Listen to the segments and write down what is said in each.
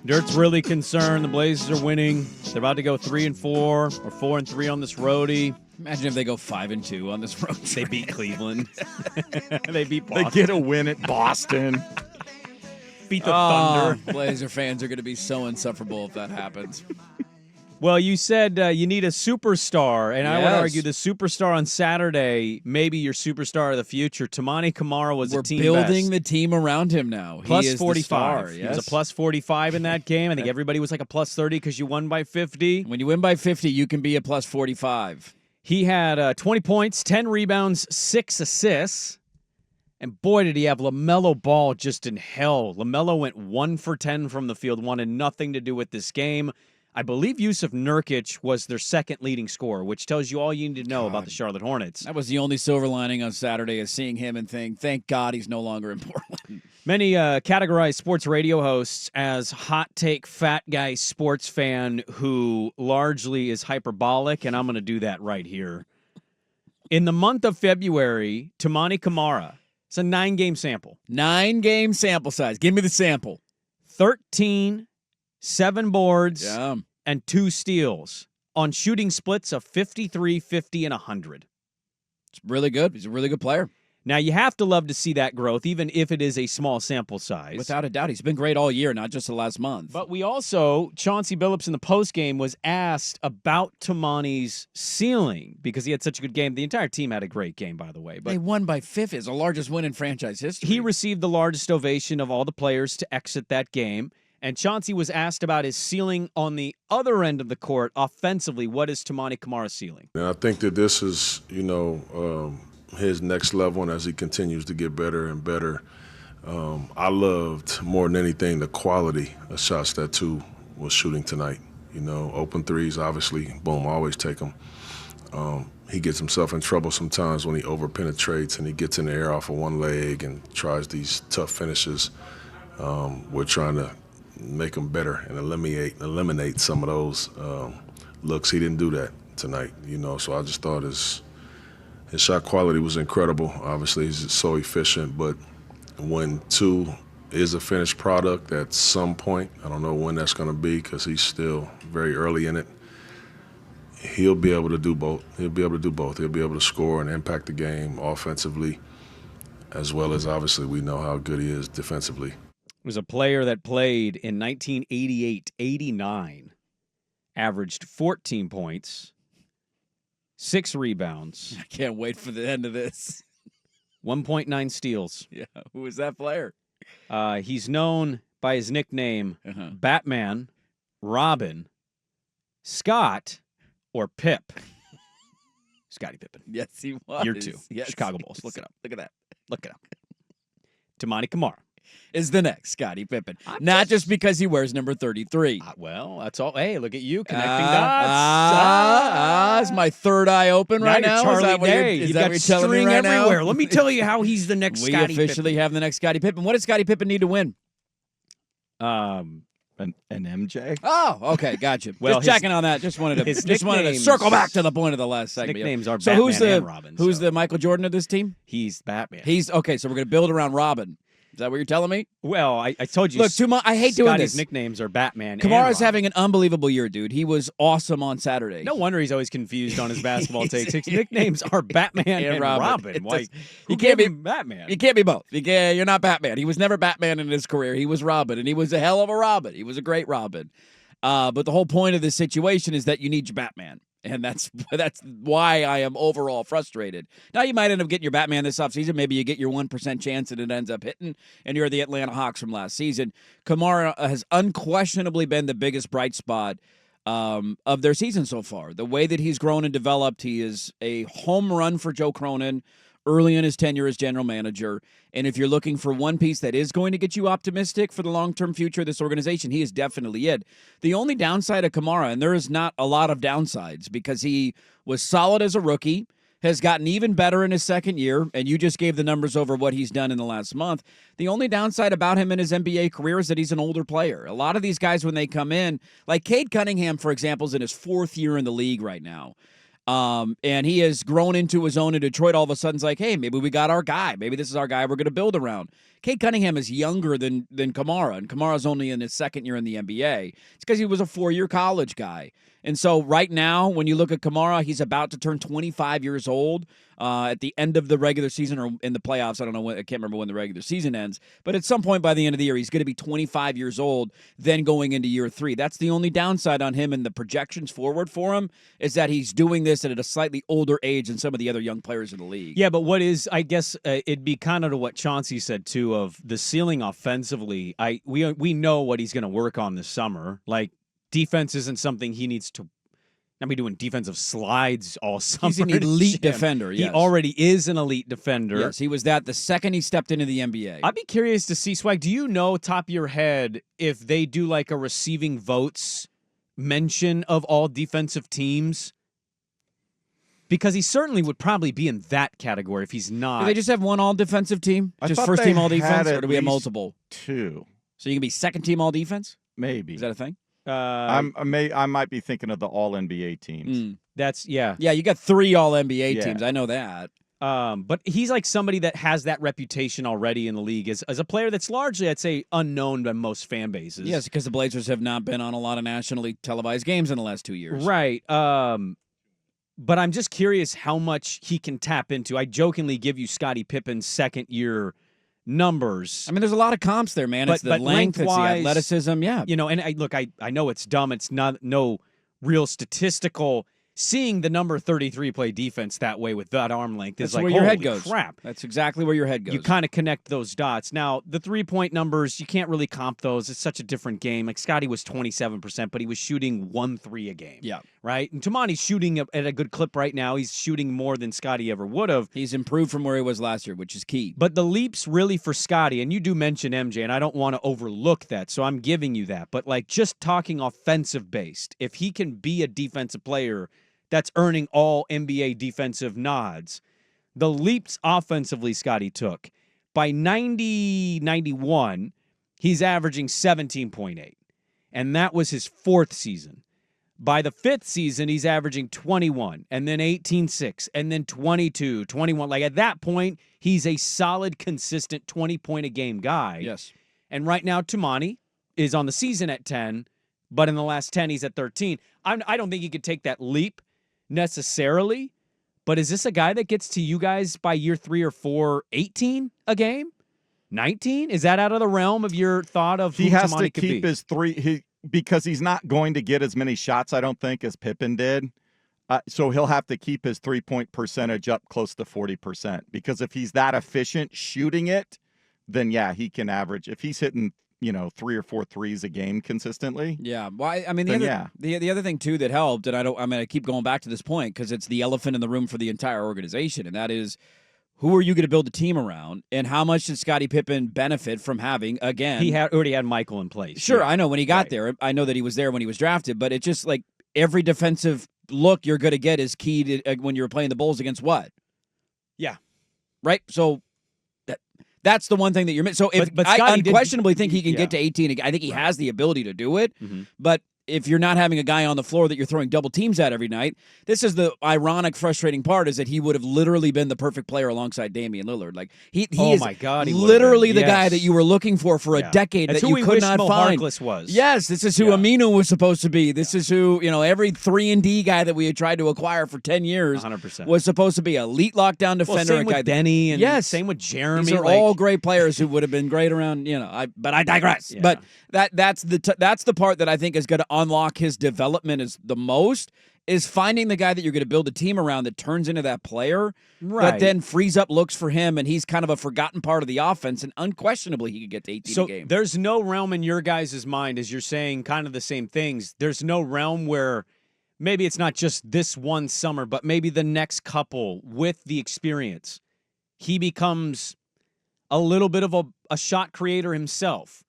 Dirt's really concerned. The Blazers are winning. They're about to go 3-4 or 4-3 on this roadie. Imagine if they go 5-2 on this road. They beat Cleveland. They beat Boston. They get a win at Boston. Beat the Thunder. Blazer fans are going to be so insufferable if that happens. Well, you said you need a superstar, and I would Yes. argue the superstar on Saturday, maybe your superstar of the future. Toumani Camara was We're a team building best. the team around him now. Plus He is 45. the star, He yes. was a plus 45 in that game. I think everybody was like a plus 30 because you won by 50. When you win by 50, you can be a plus 45. He had 20 points, 10 rebounds, 6 assists. And boy, did he have LaMelo Ball just in hell. LaMelo went 1 for 10 from the field, wanted nothing to do with this game. I believe Yusuf Nurkic was their second leading scorer, which tells you all you need to know about the Charlotte Hornets. That was the only silver lining on Saturday, is seeing him and think, thank God he's no longer in Portland. Many categorize sports radio hosts as hot take fat guy sports fan who largely is hyperbolic, and I'm going to do that right here. In the month of February, Toumani Camara, it's a 9-game sample. 9-game sample size. Give me the sample. 13, 7 boards, Yeah. and 2 steals on shooting splits of 53, 50, and 100. It's really good. He's a really good player. Now, you have to love to see that growth, even if it is a small sample size. Without a doubt. He's been great all year, not just the last month. But we also, Chauncey Billups in the postgame was asked about Toumani's ceiling because he had such a good game. The entire team had a great game, by the way. But they won by 50. It's the largest win in franchise history. he received the largest ovation of all the players to exit that game. And Chauncey was asked about his ceiling on the other end of the court offensively. What is Toumani Camara's ceiling? And I think that this is, his next level, and as he continues to get better and better. I loved more than anything the quality of shots that two was shooting tonight. Open threes, obviously, boom, always take them. He gets himself in trouble sometimes when he over-penetrates and he gets in the air off of one leg and tries these tough finishes. We're trying to make him better and eliminate some of those looks. He didn't do that tonight, so I just thought his shot quality was incredible. Obviously, he's so efficient, but when two is a finished product at some point, I don't know when that's going to be because he's still very early in it, he'll be able to do both. He'll be able to score and impact the game offensively, as well as obviously we know how good he is defensively. It was a player that played in 1988-89, averaged 14 points, 6 rebounds. I can't wait for the end of this. 1.9 steals. Yeah, who is that player? He's known by his nickname Batman, Robin, Scott, or Pip. Scotty Pippen. Yes, he was. Year 2. Yes, Chicago Bulls. Look it up. Look at that. Look it up. Toumani Camara. Is the next Scotty Pippen. Not just because he wears number 33. Well, that's all. Hey, look at you connecting dots. Is my third eye open right now? Charlie Is that what Day. you're, is You've that got what you're telling me string right everywhere. now? Let me tell you how he's the next We Scotty officially Pippen. have the next Scotty Pippen. What does Scotty Pippen need to win? An MJ. Oh, okay, gotcha. Well, just checking on that. Just wanted to nicknames- circle back to the point of the last segment. Nicknames are so Batman who's the and Robin. who's the Michael Jordan of this team? He's Batman. He's okay. So we're gonna build around Robin. Is that what you're telling me? Well, I told you. Look, I hate doing Scotty's this. nicknames are Batman. Kamara's and having an unbelievable year, dude. He was awesome on Saturday. No wonder he's always confused on his basketball takes. His nicknames are Batman and Robin. Why? He can't be Batman. He can't be both. You're not Batman. He was never Batman in his career. He was Robin, and he was a hell of a Robin. He was a great Robin. But the whole point of this situation is that you need your Batman. And that's why I am overall frustrated. Now, you might end up getting your Batman this offseason. Maybe you get your 1% chance and it ends up hitting, and you're the Atlanta Hawks from last season. Camara has unquestionably been the biggest bright spot of their season so far. The way that he's grown and developed, he is a home run for Joe Cronin early in his tenure as general manager. And if you're looking for one piece that is going to get you optimistic for the long-term future of this organization, he is definitely it. The only downside of Camara, and there is not a lot of downsides because he was solid as a rookie, has gotten even better in his second year, and you just gave the numbers over what he's done in the last month. The only downside about him in his NBA career is that he's an older player. A lot of these guys, when they come in, like Cade Cunningham, for example, is in his 4th year in the league right now. And he has grown into his own in Detroit. All of a sudden, it's like, hey, maybe we got our guy. Maybe this is our guy we're going to build around. Cade Cunningham is younger than Camara, and Kamara's only in his second year in the NBA. It's because he was a 4-year college guy. And so right now, when you look at Camara, he's about to turn 25 years old at the end of the regular season or in the playoffs. I don't know when, I can't remember when the regular season ends. But at some point by the end of the year, he's going to be 25 years old, then going into year 3. That's the only downside on him, and the projections forward for him is that he's doing this at a slightly older age than some of the other young players in the league. Yeah, but what is, I guess, it'd be kind of to what Chauncey said, too, of the ceiling offensively. We know what he's going to work on this summer. Like, defense isn't something he needs to not be doing defensive slides all summer. He's an elite defender, yes. He already is an elite defender. Yes, he was that the second he stepped into the NBA. I'd be curious to see, Swag, do you know, top of your head, if they do like a receiving votes mention of all defensive teams? Because he certainly would probably be in that category if he's not. Do they just have one all-defensive team? Just first team all-defense? Or do we have multiple? 2. So you can be second team all-defense? Maybe. Is that a thing? I might be thinking of the all-NBA teams. That's, yeah. Yeah, you got 3 all-NBA teams. I know that. But he's like somebody that has that reputation already in the league as a player that's largely, I'd say, unknown by most fan bases. Yes, because the Blazers have not been on a lot of nationally televised games in the last 2 years. Right. But I'm just curious how much he can tap into. I jokingly give you Scotty Pippen's second-year numbers. I mean, there's a lot of comps there, man. It's the length, it's the athleticism, yeah. You know, and I know it's dumb. It's not no real statistical. Seeing the number 33 play defense that way with that arm length is That's like, where your head holy goes. crap. That's exactly where your head goes. You kind of connect those dots. Now, the three-point numbers, you can't really comp those. It's such a different game. Like, Scotty was 27%, but he was shooting 1-3 a game. Yeah. Right? And Toumani's shooting at a good clip right now. He's shooting more than Scotty ever would have. He's improved from where he was last year, which is key. But the leaps really for Scotty, and you do mention MJ, and I don't want to overlook that, so I'm giving you that. But, like, just talking offensive-based, if he can be a defensive player that's earning all NBA defensive nods. The leaps offensively Scotty took. By 90-91, he's averaging 17.8. And that was his 4th season. By the 5th season, he's averaging 21, and then 18.6, and then 22, 21. Like, at that point, he's a solid, consistent 20-point-a-game guy. Yes. And right now, Toumani is on the season at 10, but in the last 10, he's at 13. I don't think he could take that leap necessarily, but is this a guy that gets to you guys by year 3 or 4, 18 a game? 19? Is that out of the realm of your thought of who he has Toumani to could keep be? his 3 because he's not going to get as many shots, I don't think, as Pippen did. So he'll have to keep his 3-point percentage up close to 40%, because if he's that efficient shooting it, then yeah, he can average. If he's hitting 3 or 4 threes a game consistently. Yeah. Well, I mean, the other thing, too, that helped, and I'm going to keep going back to this point because it's the elephant in the room for the entire organization, and that is, who are you going to build a team around, and how much did Scottie Pippen benefit from having, again... He already had Michael in place. Sure, yeah. I know when he got there. I know that he was there when he was drafted, but it's just like every defensive look you're going to get is key to when you're playing the Bulls against what? Yeah. Right? So... That's the one thing that you're missing. So but I Scotty unquestionably think he can get to 18. I think he has the ability to do it. Mm-hmm. But if you're not having a guy on the floor that you're throwing double teams at every night, this is the ironic, frustrating part, is that he would have literally been the perfect player alongside Damian Lillard. Like he is my God, he literally been. the guy that you were looking for a decade That's that who you could not Mo find. Harkless was. Yes, this is who Aminu was supposed to be. This is who, every 3-and-D guy that we had tried to acquire for 10 years 100%. was supposed to be an elite lockdown defender. Well, same with Denny and yes. same with Jeremy. These are all great players who would have been great around, but I digress. Yeah. But that's the part that I think is going to unlock his development is the most, is finding the guy that you're going to build a team around that turns into that player that then frees up looks for him, and he's kind of a forgotten part of the offense, and unquestionably he could get to 18 a game. So there's no realm in your guys' mind, as you're saying kind of the same things, there's no realm where maybe it's not just this one summer, but maybe the next couple with the experience, he becomes a little bit of a shot creator himself.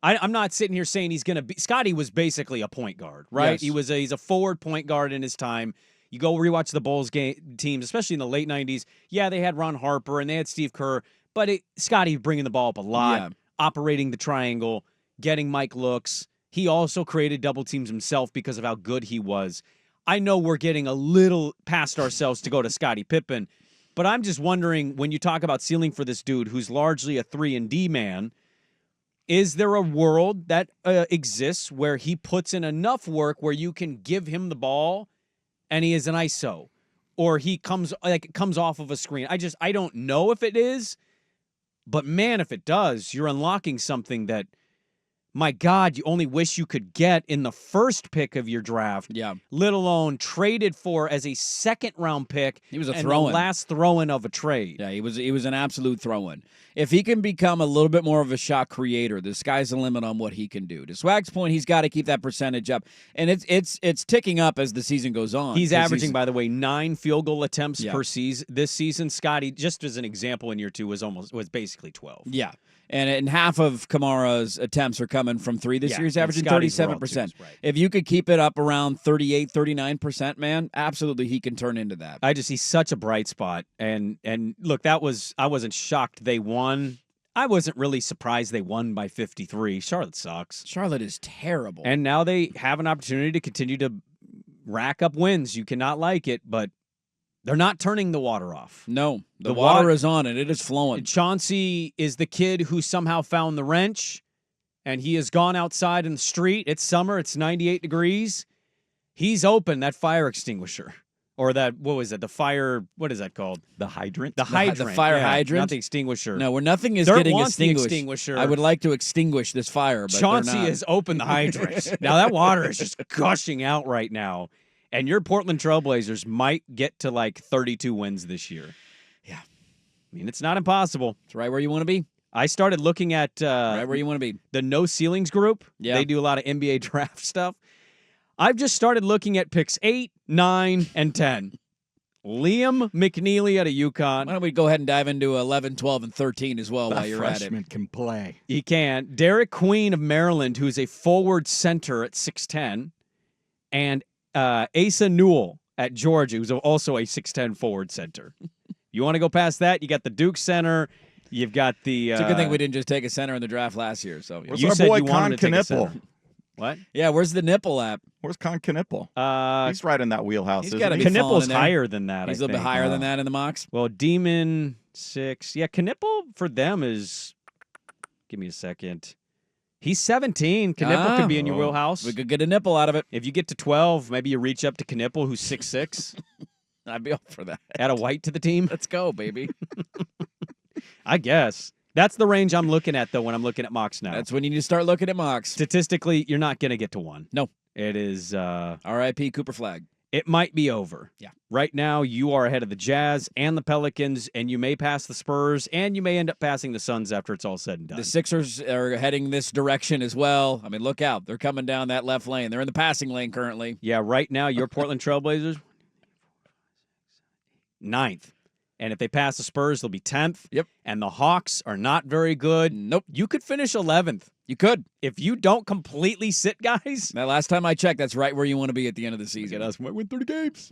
I'm not sitting here saying he's going to be... Scotty was basically a point guard, right? Yes. He's a forward point guard in his time. You go rewatch the Bulls teams, especially in the late 90s. Yeah, they had Ron Harper and they had Steve Kerr, but Scotty bringing the ball up a lot, operating the triangle, getting Mike looks. He also created double teams himself because of how good he was. I know we're getting a little past ourselves to go to Scottie Pippen, But I'm just wondering, when you talk about ceiling for this dude who's largely a 3-and-D man, is there a world that exists where he puts in enough work where you can give him the ball and he is an ISO, or he comes off of a screen? I don't know if it is, but man, if it does, you're unlocking something that, my God, you only wish you could get in the first pick of your draft. Yeah. Let alone traded for as a second-round pick. He was a and throw-in. the last throw-in of a trade. Yeah, he was an absolute throw-in. If he can become a little bit more of a shot creator, the sky's the limit on what he can do. To Swag's point, he's got to keep that percentage up, and it's ticking up as the season goes on. He's averaging, by the way, 9 field goal attempts Yeah. per season this season. Scotty, just as an example, in year 2 was basically 12. Yeah. And half of Camara's attempts are coming from 3 this year. He's and averaging Scotty's were all 37%. twos, right. If you could keep it up around 38, 39%, man, absolutely he can turn into that. He's such a bright spot. And look, I wasn't shocked they won. I wasn't really surprised they won by 53. Charlotte sucks. Charlotte is terrible. And now they have an opportunity to continue to rack up wins. You cannot like it, but they're not turning the water off. No, the The water is on and it is flowing. Chauncey is the kid who somehow found the wrench, and he has gone outside in the street. It's summer. It's 98 degrees. He's opened that fire extinguisher. Or that, what was it? The fire, what is that called? The hydrant? The hydrant. the fire hydrant? Not the extinguisher. No, where nothing is Dirt getting wants the extinguished. extinguisher. I would like to extinguish this fire, but Chauncey they're not. has opened the hydrant. Now that water is just gushing out right now. And your Portland Trailblazers might get to like 32 wins this year. Yeah. I mean, it's not impossible. It's right where you want to be. I started looking at Right where you want to be. the No Ceilings group. Yeah. They do a lot of NBA draft stuff. I've just started looking at picks 8, 9, and 10. Liam McNeely out of UConn. Why don't we go ahead and dive into 11, 12, and 13 as well while The you're at it. freshman can play. He can. Derek Queen of Maryland, who's a forward center at 6'10", and Asa Newell at Georgia, who's also a 6'10" forward center. You want to go past that? You got the Duke center. You've got the. It's a good thing we didn't just take a center in the draft last year. So Where's You our said boy you wanted to Con take a Knipple? center. What? yeah, where's the nipple at? Where's Con Knipple? He's right in that wheelhouse, he's isn't gotta he? be falling Knipple's in there. higher than that. He's a I little bit think. higher than that in the mocks. Well, Demon 6. Yeah, Knipple for them is. Give me a second. He's 17. Knipple could be in your wheelhouse. We could get a nipple out of it. If you get to 12, maybe you reach up to Knipple, who's 6'6". I'd be all for that. Add a white to the team. Let's go, baby. I guess. That's the range I'm looking at, though, when I'm looking at mocks now. That's when you need to start looking at mocks. Statistically, you're not going to get to 1. No. It is. R.I.P. Cooper Flag. It might be over. Yeah. Right now, you are ahead of the Jazz and the Pelicans, and you may pass the Spurs, and you may end up passing the Suns after it's all said and done. The Sixers are heading this direction as well. I mean, look out. They're coming down that left lane. They're in the passing lane currently. Yeah, right now, your Portland Trailblazers, 9th. And if they pass the Spurs, they'll be 10th. Yep. And the Hawks are not very good. Nope. You could finish 11th. You could. If you don't completely sit guys. That last time I checked, that's right where you want to be at the end of the season. Get us, might win 30 games.